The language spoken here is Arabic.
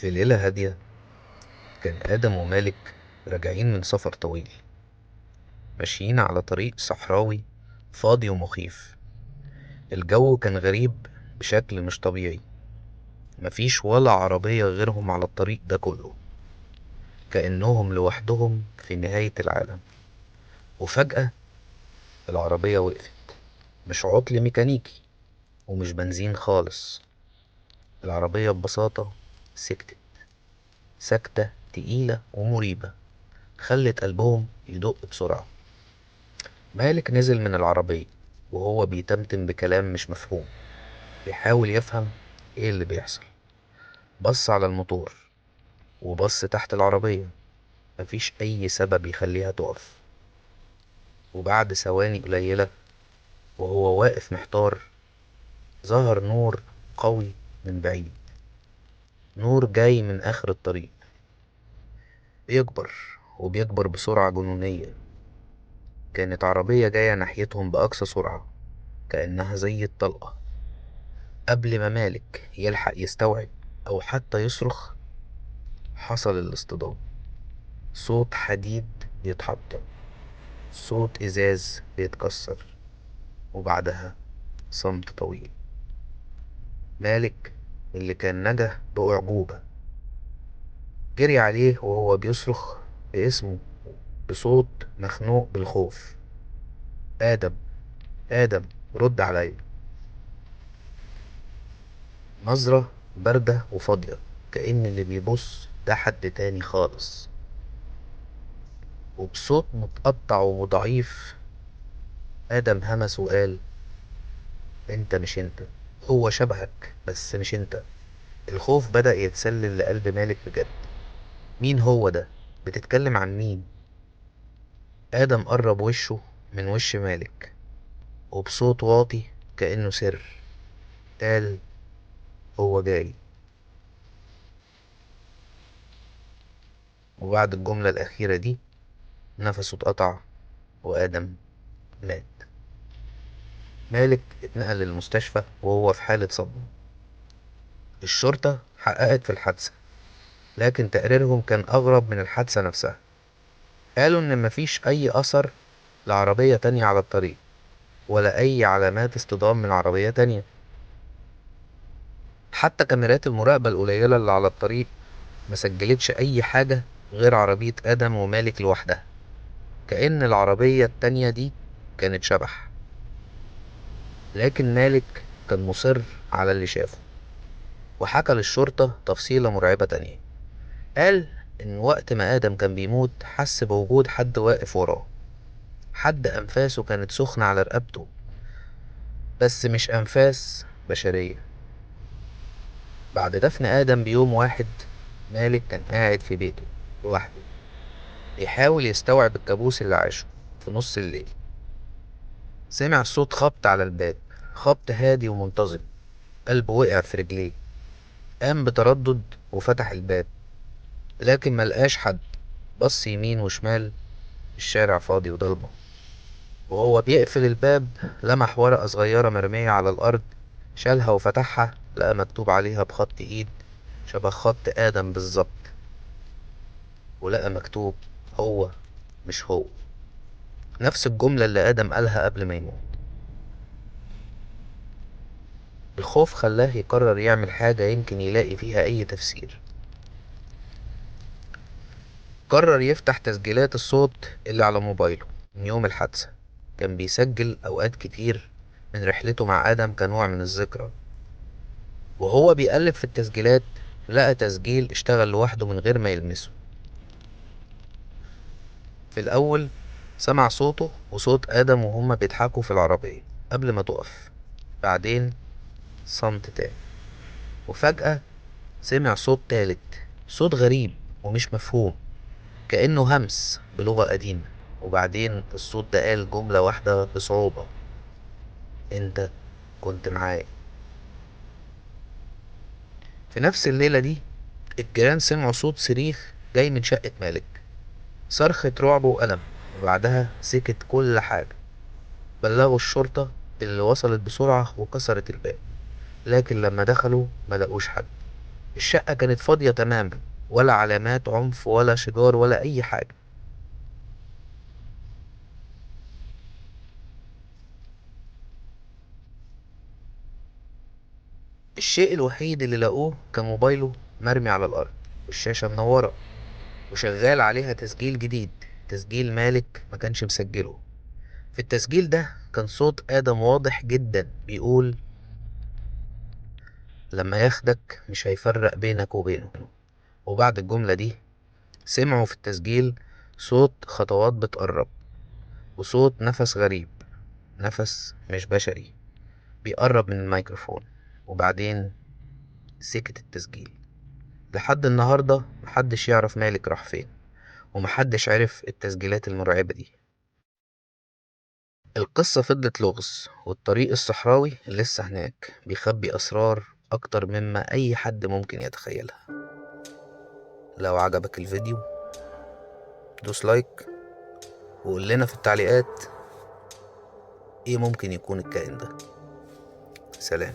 في ليلة هادية كان آدم ومالك راجعين من سفر طويل، ماشيين على طريق صحراوي فاضي ومخيف. الجو كان غريب بشكل مش طبيعي، مفيش ولا عربية غيرهم على الطريق ده كله، كأنهم لوحدهم في نهاية العالم. وفجأة العربية وقفت، مش عطل ميكانيكي ومش بنزين خالص. العربية ببساطة سكتت، سكتة تقيلة ومريبة خلت قلبهم يدق بسرعة. مالك نزل من العربية وهو بيتمتم بكلام مش مفهوم، بيحاول يفهم ايه اللي بيحصل. بص على الموتور وبص تحت العربية، مفيش اي سبب يخليها تقف. وبعد ثواني قليلة وهو واقف محتار، ظهر نور قوي من بعيد، نور جاي من اخر الطريق، بيكبر وبيكبر بسرعة جنونية. كانت عربية جاية ناحيتهم بأقصى سرعة، كأنها زي الطلقة. قبل ما مالك يلحق يستوعب أو حتى يصرخ، حصل الاصطدام. صوت حديد بيتحطم، صوت ازاز بيتكسر، وبعدها صمت طويل. مالك اللي كان نجح بأعجوبة جري عليه وهو بيصرخ باسمه بصوت مخنوق بالخوف: آدم، آدم، رد عليا. نظرة باردة وفاضية، كأن اللي بيبص ده حد تاني خالص. وبصوت متقطع وضعيف آدم همس وقال: انت مش انت، هو شبهك بس مش انت. الخوف بدأ يتسلل لقلب مالك بجد. مين هو ده؟ بتتكلم عن مين؟ آدم قرب وشه من وش مالك وبصوت واطي كأنه سر قال: هو جاي. وبعد الجملة الأخيرة دي نفسه اتقطع وآدم مات. مالك اتنقل للمستشفى وهو في حالة صدمة. الشرطة حققت في الحادثة، لكن تقريرهم كان أغرب من الحادثة نفسها. قالوا إن مفيش أي أثر لعربية تانية على الطريق، ولا أي علامات اصطدام من عربية تانية. حتى كاميرات المراقبة القليلة اللي على الطريق مسجلتش أي حاجة غير عربية آدم ومالك لوحدها، كأن العربية التانية دي كانت شبح. لكن مالك كان مصر على اللي شافه، وحكى للشرطة تفصيلة مرعبة تانية. قال إن وقت ما آدم كان بيموت حس بوجود حد واقف وراه، حد أنفاسه كانت سخنة على رقبته، بس مش أنفاس بشرية. بعد دفن آدم بيوم واحد، مالك كان قاعد في بيته لوحده، يحاول يستوعب الكابوس اللي عاشه. في نص الليل سمع صوت خبط على الباب، خبط هادي ومنتظم. قلبه وقع في رجليه، قام بتردد وفتح الباب، لكن ملقاش حد. بص يمين وشمال، الشارع فاضي وضلمة. وهو بيقفل الباب لمح ورقة صغيرة مرمية على الأرض. شالها وفتحها، لقى مكتوب عليها بخط إيد شبه خط آدم بالظبط. ولقى مكتوب: هو مش هو، نفس الجملة اللي آدم قالها قبل ما يموت. الخوف خلاه يقرر يعمل حاجة يمكن يلاقي فيها أي تفسير. قرر يفتح تسجيلات الصوت اللي على موبايله من يوم الحادثة. كان بيسجل أوقات كتير من رحلته مع آدم كنوع من الذكرى. وهو بيقلب في التسجيلات لقى تسجيل اشتغل لوحده من غير ما يلمسه. في الأول سمع صوته وصوت آدم وهما بيضحكوا في العربية قبل ما تقف. بعدين صمت تاني، وفجأة سمع صوت تالت، صوت غريب ومش مفهوم، كأنه همس بلغة قديمة. وبعدين الصوت ده قال جملة واحدة بصعوبة: انت كنت معايا. في نفس الليلة دي الجيران سمعوا صوت صريخ جاي من شقة مالك، صرخة رعب وألم. وبعدها سكت كل حاجة. بلغوا الشرطة اللي وصلت بسرعة وكسرت الباب، لكن لما دخلوا ملقوش حد. الشقة كانت فاضية تماما، ولا علامات عنف ولا شجار ولا أي حاجة. الشيء الوحيد اللي لقوه كان موبايله مرمي على الأرض، والشاشة منورة وشغال عليها تسجيل جديد، تسجيل مالك ما كانش مسجله. في التسجيل ده كان صوت آدم واضح جدا بيقول: لما ياخدك مش هيفرق بينك وبينه. وبعد الجملة دي سمعوا في التسجيل صوت خطوات بتقرب، وصوت نفس غريب، نفس مش بشري بيقرب من الميكروفون. وبعدين سكت التسجيل. لحد النهاردة محدش يعرف مالك راح فين، ومحدش عرف التسجيلات المرعبة دي. القصة فضلت لغز، والطريق الصحراوي لسه هناك بيخبي أسرار أكتر مما أي حد ممكن يتخيلها. لو عجبك الفيديو دوس لايك، وقول لنا في التعليقات ايه ممكن يكون الكائن ده. سلام.